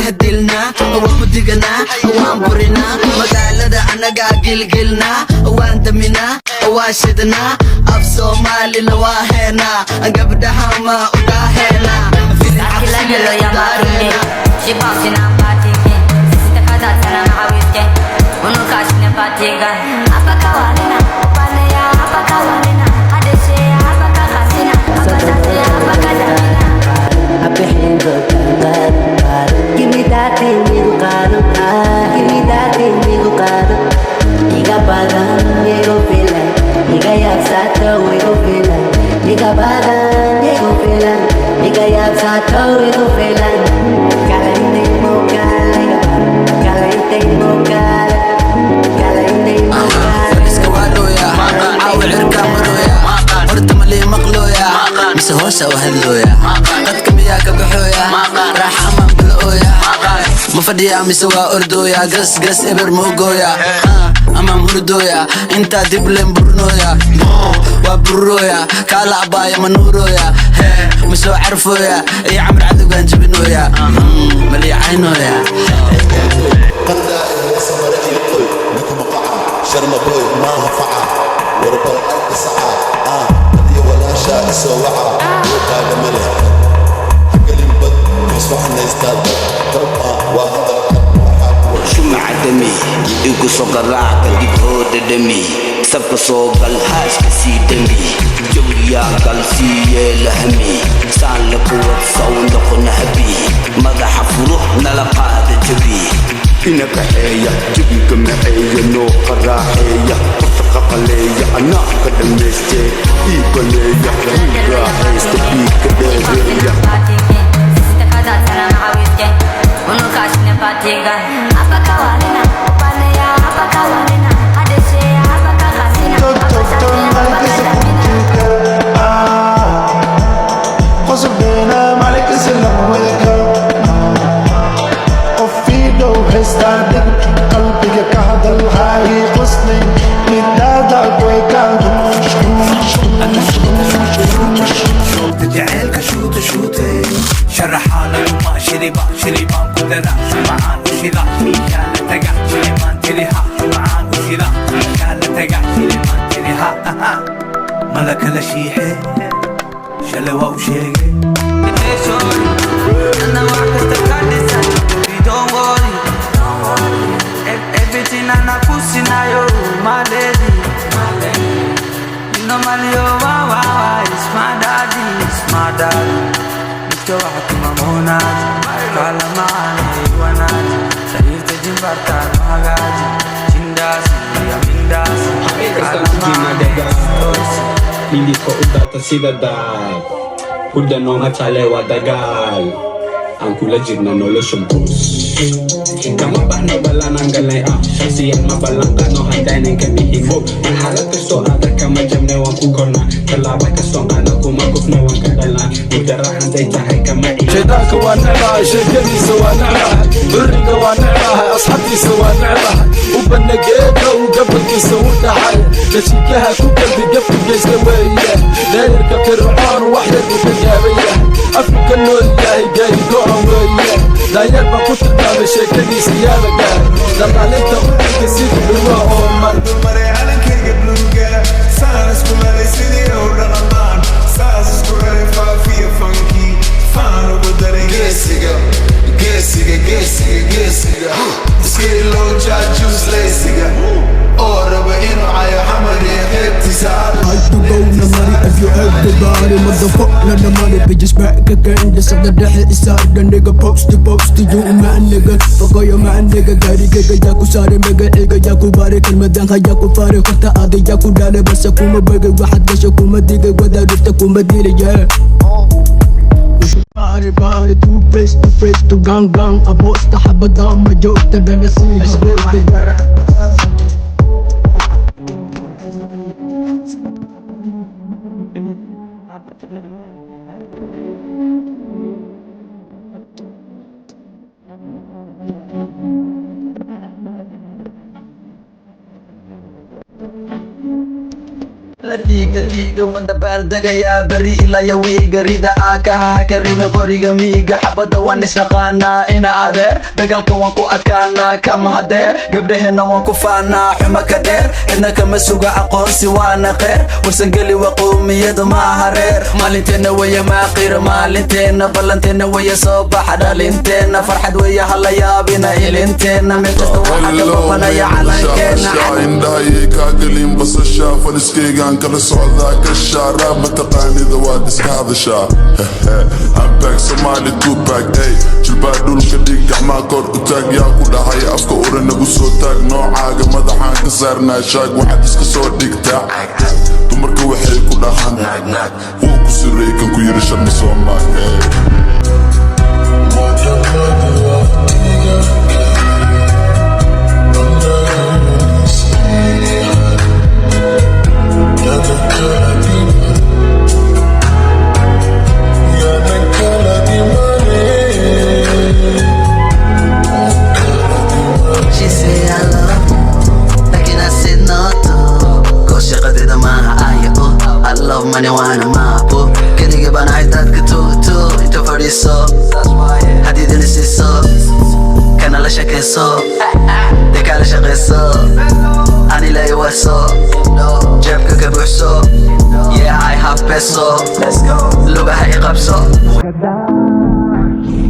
bahadilna waan ku diganaa waan burinaa magaalada anagaa gilgilnaa waan daminaa waa shidnaa af soomaalina waa heenaa gabdhaha ma u dhaaheenaa Give me that thing, you got it. Give me that thing, you got it. You got badan, you go feel it. You got yapsato, you go feel it. You got badan, you go feel it. You got yapsato, you go feel it. Caliente mocal, caliente mocal, caliente mocal. iskawaloya awal irkamaroya horta mali maqloya mise hoosha wahadloya dadka miyaa ka baxooya raaxa amaan balooya ma fadhiya mise waa ordooya gas gas eber moogoya amaan hurdooya intaa dib leen burnooya waa burrooya kaala abaaya ma nuurooya ma soo carfooya iyo camar cadowgaan jabinooya maliicaynooya شرم بوي ما نفعه ورب الأرض سعى هدي ولا شاء سوعة وقال ملك قلم بد يصبحنا يزداد تربى وهذا شو معدمي يقو صقراع قد يقود دمي سبق صوق الهاش كسي دمي جويا قلسي لهمي سالك وصونك نهبي مدح فروح نلقى جبي إنك هي جبيك معي نو قراحية وثق قلية أنا قد مستي إيقلية ويقا حيث تبيك دارية قصبنا مالك سلام ويلكم استعدك قلبي كهذا الهاي قصني لدادك ويكادو شوت جعلك شوت شوتي شرحانا وما شريبا شريبا قدرا معان وشلا كانت تقع شريمان تليها معان وشلا كانت تقع شريمان تليها ملك لشيحي شلوى وشيقي أنا معك استقادسا don't worry everything and I pussy now you my lady you know my yo wow it's my daddy Mr. Hakima Monad Kala maani wanad Sayirte jimbarta magaji Chindasi ya mindasi Kala maani Hindi ko udata sida dal Huda no matalewa dagal Ang kula jirna no lo shumpus Kama ba na bala ng galay Shaksiyan mabalang ka no handay ng kamihimo Mahalat kasto ada ka majam na wang kukorna Kalabay kasto nga na kumakuf na wang kadala Mudara handay tahay ka mai شيطانك ونعبها شركتي سوى نعبها بريك ونعبها أصحابي سوى نعبها وبنقيتها وقبلك سويت حاجة تشيكها كوكل بقبلك سوية لا يركب فرعون وحدة بالجابية أفرق النور الله جاي قوية لا يربى كنت قام شركتي سيابة قال لما عليك تقولك سيد بلوى أمر مري على كيك بلوغة سانس كمالي سيدي ورغمان سانس كمالي فافية فانكي فانو بدري جيسيغا سكيري لو جاجوز ليسيغا أوربا إنو عايا حمري حبتي سعر I have to go na money if you have the body motherfucker na money bitches back again this of the day inside the nigga post to you man nigga fuck your man nigga gari gaga yaku sare mega ega yaku bare kalmadan yaku fare kota adi yaku dale bas kuma baga waxad gasho kuma diga wada rifta kuma dilaya Bari to face to gang Abosta habada ma joogta dana sii la dhiiga wanda baaldagayaa beri ilaya wiiga rida aakaha karime qoriga miiga xabada waan isnaqaanaa ina adeer dagaalka waan ku adkaanaa kama hadeer gabdhaheena waan ku faanaa xuma ka dheer cidna kama suga aqoonsi waana qeer warsangeli waa qowmiyada maaha reer maalinteena waya maaqir maalinteena ballanteena waya soo baxa dhalinteena farxad waya hala yaabina ilinteena meel kasta waxaa ka babanaya calankeena indhahayay kaagalin basasha faliskeygaan kala socdaa gashaa raab mataqaanida waad iska hadashaa ambaag somaali tupac ey jilbaa dhulka dhig gacmaa kor u taag yaa ku dhahay afka ura nagu soo taag noocaaga madaxaan ka saarnaa shaag waxaad iska soo dhigtaa dumarka waxay ku dhahaan wuu ku siray kan ku yiri sharma soomaal She say I love you, like I said no to. Go shaqadida maaha ayo I love money waana maapo keliga baan ahay dadka tuutu inta fadhiiso hadiidina siiso kana la shakayso deka la shaqayso ani la iwarso jeebka ka buuxso yeah I have peso lugaha iqabso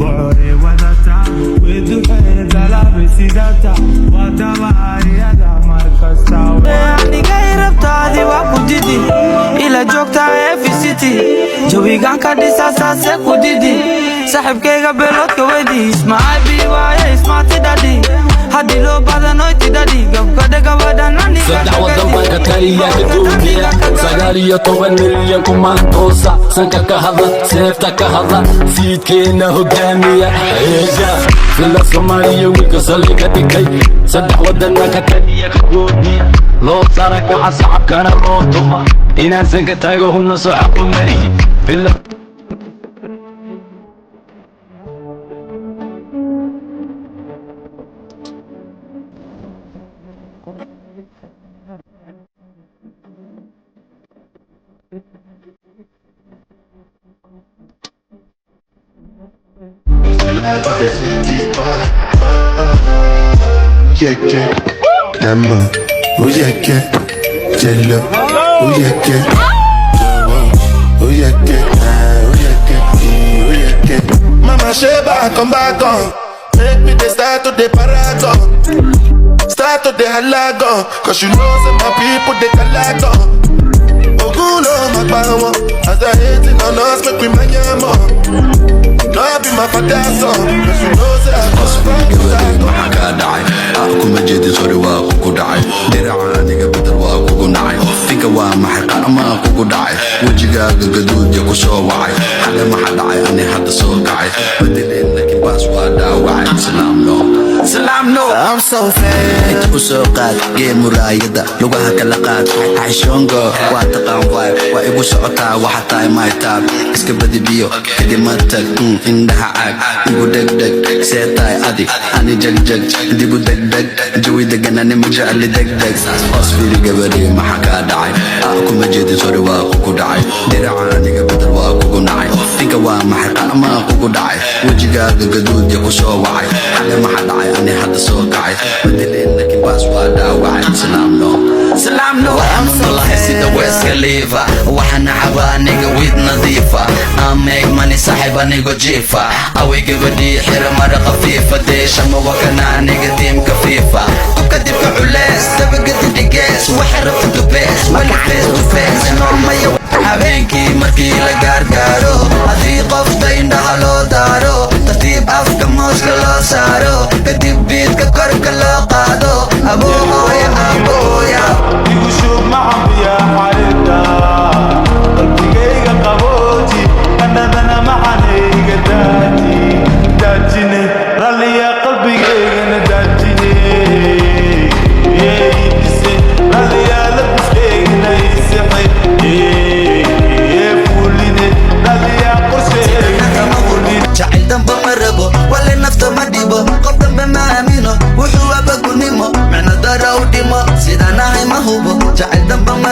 بعوري ودتا ودوحي دلابي سيداتا ودبايدا مركزتا يعني غير بتاعدي وكوديدي إلا جوكتا في سيتي جوي غانكا دي ساسا سيكوديدي صاحب كيغا بلوت كويدي اسمع بي واي اسمع تدادي هادي لو بادا نوي تدادي غبكا دقا بادا ناني saddex wadan baan ka taliyaa adduuniya 9 milyan kumaantoosa sanka ka hadla seefta ka hadla fiidkeena hogaamiya eega fila soomaaliya wiilka saliga dhigay saddex wadanna ka taliya adduuniya loo saraka shacabkana loo tuma inaan sanka taago hubna soo xaqumay fila Namba, uyeke, jello, uyeke, uyeke. Mama Sheba, come back on. Make me the start to the paragon. Start to the halagon. Cause you know some my people they calagon. Ogulo magbawo. As they hating on us, make we manyamo. No, I be my father's son. Cause you know say I'm maxaa dhacay kuma jeedin sori waa kugu dhacay dhinaca aniga bedel waa kugu nacay finka waa maxay qaama kugu dhacay wejigaaga gaduudya ku soo wacay xale maxaa dhacay ani hadda soo kacay bedeleen laakiin baas waa dhaawacay salaam no I'm so fat inta ku soo qaad gee muraayada lugaha kala qaad xashongo waa taqaan waa igu socotaa waxa tahay my tab iska badi biyo kadib ma tag indhaha caag igu degdeg seetaay adig ani jagjag dibu degdeg jawi degan ani majacli degdeg osfiri gabadhi maxaa kaa dhacay kuma jeedin sori waa kugu dhacay dhinaca aniga bedel waa kugu nacay finka waa maxay qaama kugu dhacay wejigaaga gaduudya ku soo wacay xale maxaa dhacay ani hadda soo kacay bedeleen laakiin baas waa dhaawacay salaam no I'm so lahayd the West Khalifa waxana xabaa aniga wid nadiifa I make money saaxib anigo jiifa away gabadhi xira mara khafiifa deesha mawakana aniga tiimka fiifa qofka dibka culees dabagadi dhigees waxa rabta to best wala face to face normaya habeenkii markii la gaargaaro haddii qofta indhaha loo daaro tartiib afka mooska loo saaro kadib biidka korka loo qaado aboohooya abooya igu shub macabiya xarirta qalbigayga qabooti annadana maxanayga daajine ralliya qalbigaygana daajine yeedise ralliya labiskaygana isixe fuline ralliya qorsheygana fulin jacayl damba ma rabo wale nafta ma dhibo qof dambe ma aamino wuxuu abagunimo micno dara u dhimo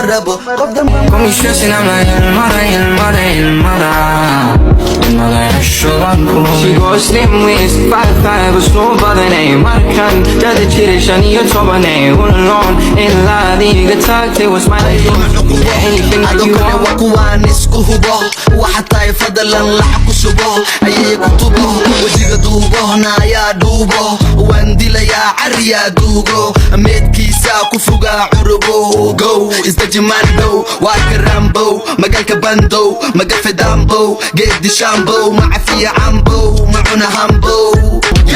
rabo Con mis stressing I'm like Ilmada She goes slim waist 5'5" but slow by the name Markan Dada jiray shan iyo tobanay Ulon ilaa adiga taagtay was my life Anything that you adokale waa kuwaan isku hubo waxa tahay fadlan lacag ku subo ayay ku tubo wajiga duubo naayaa dhuubo waan dilayaa cariyaa duugo meedkiisa ku fugaa curubo go isdajimando waa karambo magaalka bandow magafe dambo geedi shambo macafiya cambo macuna hambo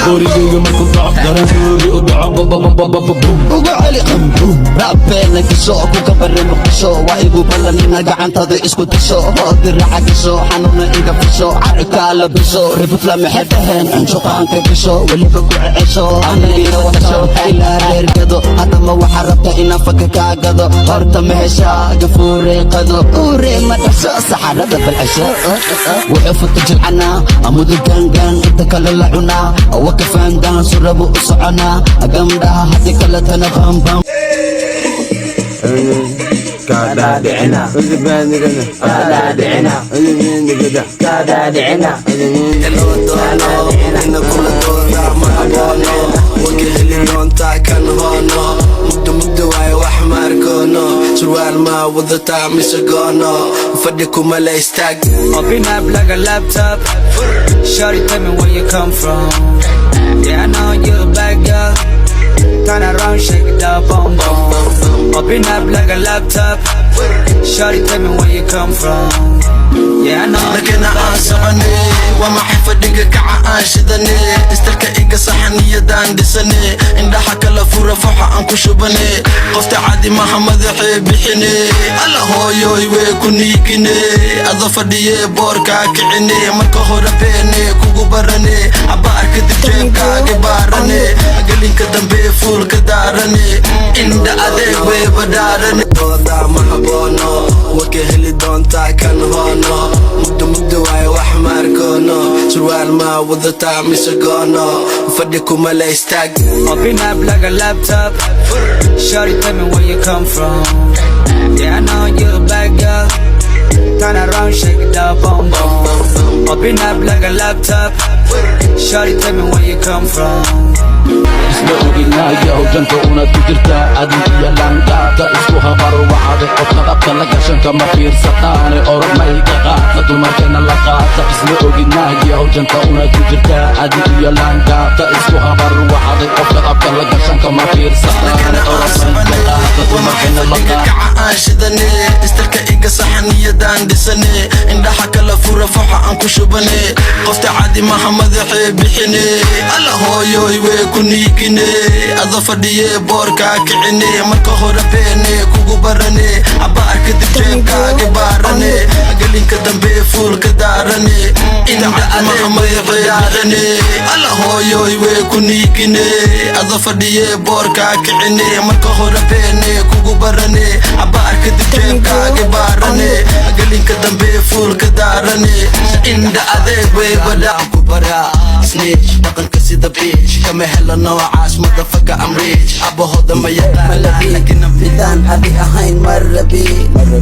Gurigayga markuu dhaco garantuuri u dhaco ugu celi qambuum raabbeena gasho ku kabare muqdisho waa igu ballanina gacantada isku dasho hoodiraca gasho xanuuna iga fasho carabkaa la bisho ributla maxay dhaheen cunjuqaanka gasho weliba ku cecesho anagina watasho ilaa reergado haddama waxaa rabta inaan faka kaa gado horta ma heshaa gafuurey qado uurey ma dhasho saxarada balcesho wuxuu futa jilcanaa amudu gaangaan inta kale la cunaa وكفاندان سربو أسعنا أقمدها هدي كلتنا بامبام كادا دعنا كادا دعنا كادا دعنا مدو واي وحمار كونو سروال ما وضطا مسقونو فدكم لا يستاق Open up like a laptop Shorty tell me where you come from Yeah I know you're a bad girl Turn around shake it up boom boom Open up like a laptop Shorty tell me where you come from Yeah I know لكن أعصبني وما حفظك كعاشدني استرك إيجا صحنية دان دسني إن حكى لفورة فوحة أنكو شبني قفت عادي محمد حبيحني الله هو يوي ويكوني كني أضفر دي بوركا كعني مركو هربيني كوكو برني عبارك دجيبكا كبارني أقلين كدن بيفول كدارني إن دا أذيك ويبدارني دودا محبونو وكهلي دون تاكن هونو مدو واي وحمار كونو سروال ما وضطا مسقونو فدكم لا يستاق Open up like a laptop Shorty tell me where you come from Yeah I know you're a bad girl Turn around shake it up boom boom Open up like a laptop Shorty tell me where you come from isla oginaaya hojanta una ku jirta adin iyo laanqaata isku habar wacada qofka qabta la gashanka ma fiirsataane oromayga qaata dumarkeena la qaata isla oginaaya hojanta una ku jirta adin iyo laanqaata isku habar wacada qofka qabta la gashanka ma fiirsataane oromayga qaata dumarkeena la qaata عاشدني استرك إيجا صحنية دان دسني إن حكى لفورة فوحة أنكو شبني قفت عادي محمد حبيحني الله هو يوي ويكوني كني أضفر دي بوركا كعني مركو هربيني كوكو برني عبارك دجيبكا كبارني أقلين كدن بيفول كدارني إن دا محمد حبيحني الله هو يوي ويكوني كني أضفر دي بوركا كعني مركو هربيني كوكو برني عبارك دجيبكا كبارني أقلين كدن بيفول كدارني إن دا أذيك ويبدا كبرا سنيتش بقن كسي دا بيتش كما هلا نوعاش motherfucker I'm rich أبو هودا ما يدان لكن بدان أبي أهين مرة بي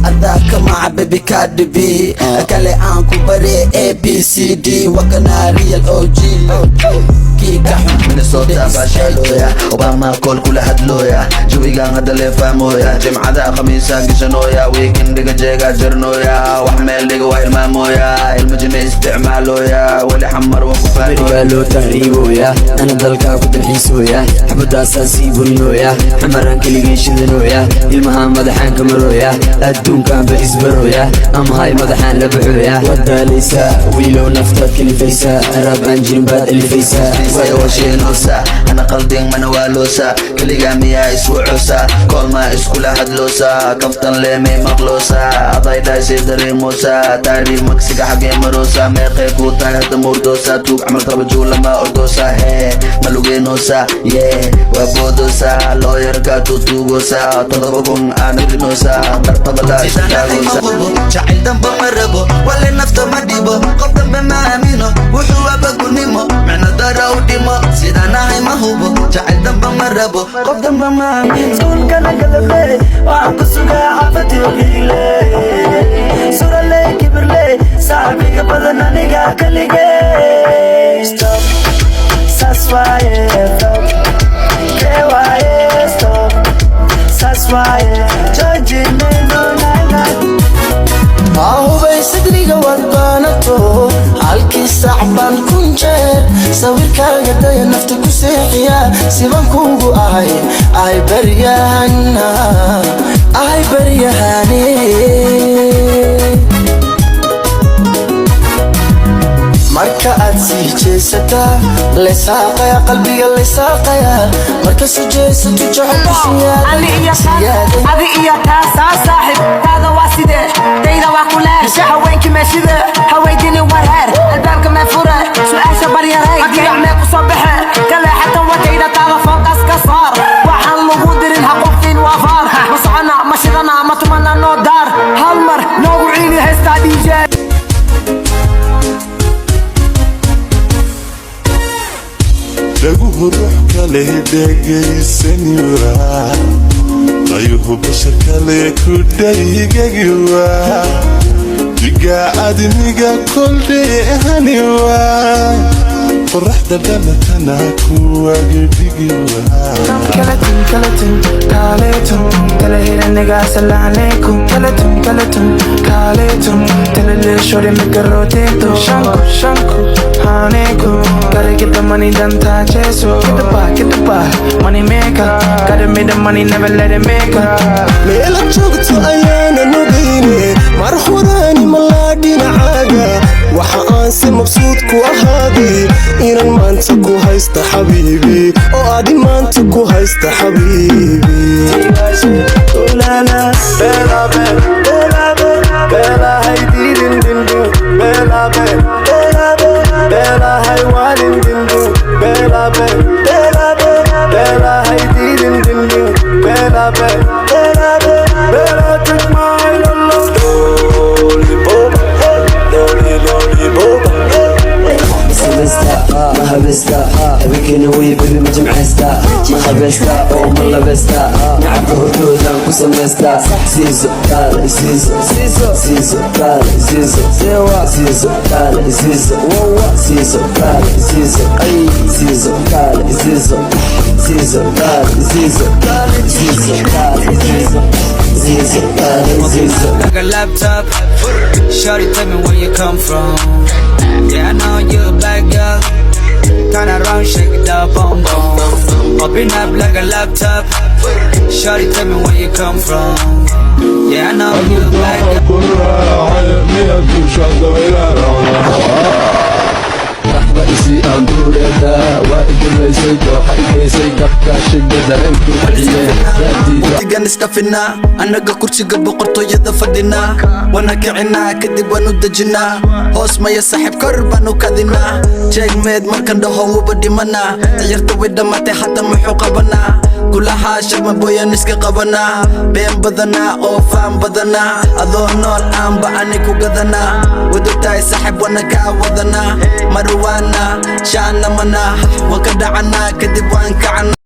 أداك مع بيبي كارد بي أكالي أنكو بري A B C D وكنا ريال OG كيكا منسوتا باشالويا وباما كل كل هدلويا جوي قان هدا اللي فامويا جمعة خميسا قشنويا ويكن دقا جيقا جرنويا وحميل دقا وايل مامويا المجنة استعمالويا ولي حمر وكفانويا قالوا تهريبويا أنا دلكا كنت الحيسويا حبود أساسي برنويا حمران كلي شدنويا المهام مدحان كمرويا الدون كان بإسبرويا أم هاي مدحان لبحويا ودا ليسا ويلو نفتر كلي فيسا راب أنجين باد اللي فيسا وشينوسا أنا قلدين منوالوسا كلي قاميا إسوعوسا كل ما إسكولا هدلوسا كفتن ليمي مغلوسا أضايدا سيدري موسا تاريخ مكسيكا حقي مروسا ميقي كوتا هدا موردوسا توق عمل طبجو لما أردوسا هي ملوغينوسا يه وابودوسا لويركا توتوغوسا تضربهم أنا رينوسا ترطبلا شكاغوسا شعيل دنبا مربو ولا نفتا مديبو قفتن بما أمينو وحوا بقو نيمو معنا maro dimo sidanahay mahubo jacayl damba marabo qof damba maamin iskuulka nagalabey waxaan ku sugaa xafadi ogile surale kibirle saaxibiga badan aniga kaligey stop saas waaye kee waaye stop saas waaye joojinayno naynay ahubay sidriga wadbaanato halkii sacbaan kun jeer sawirkaaga daya nafta ku seexiya siban kuugu ahay baryahane marka aad sii jeesataa lesaaqaya qalbiga lesaaqaya marka soo jeesato adi iyo taasaa saaxib taada waa sidee dayda waa ku leesha haweenki meeshide haweydini wareer albaabka mee fure su-aasha baryaray digac mee ku soo baxe kaleexatan wadayda taada fooqas ka saar waxaan lagu dirin haqofin waa faar ma socona ma shidana ma tumana noo daar hal mar noogu ciili haystaa dj dhaguhu ruux kale dhegaysani waa dayuhu bashar kale ku dhaygagi waa diga admiga koldheehani waa qoraxda dhalatana kuwagidhigi waa kalatin kaaleetum tala hiraniga asalaam calaykum kalatin kaaleetum tala leeshore migarooteeto shanku haneeku gotta get the money done touches get the bar money maker gotta make the money never let it make her meela joogto ayaana nugayne mar horaani malaa dhinacaaga waxa aan si mabsuud ku ahaaday inaan maanta ku haysta xabiibi oo aadi maanta ku haysta xabiibi Bella hay didin dindu Bella hay wadin dindu Bella hay didin dindu Bella took my love Lollipop ما هبستا هبكينا ويا بيبي ما جمعستا ما خبستا او ما لبستا نعبه هدودا كسمستا زيزو قال زيزو قال زيزو قال زيزو قال زيزو اي زيزو قال زيزو قال زيزو قال زيزو like a laptop shawty tell me where you come from yeah I know you a black girl turn around shake it up boom boom open up like a laptop shawty tell me where you come from yeah I know you a black girl رئيسي أندوريدا وإد ليسي جوحي ليسي كبكا شقة رنكو tigan iska finna anaga kursiga boqortooyada fadhina wana kicina kadib waanu dejinaa hoos maya saaxiib kor baanu kadinaa jeegmeed markan dhaho wuba dhimana dayarta way dhammatay hadda muxuu qabanaa kulahaa sharma booyan iska qabanaa been badanaa oo faan badanaa adoo nool aanba ani ku gadanaa wadogtahay saaxiib wana kaa wadanaa marwaana shaana mana waan ka dhacanaa kadib waan kacana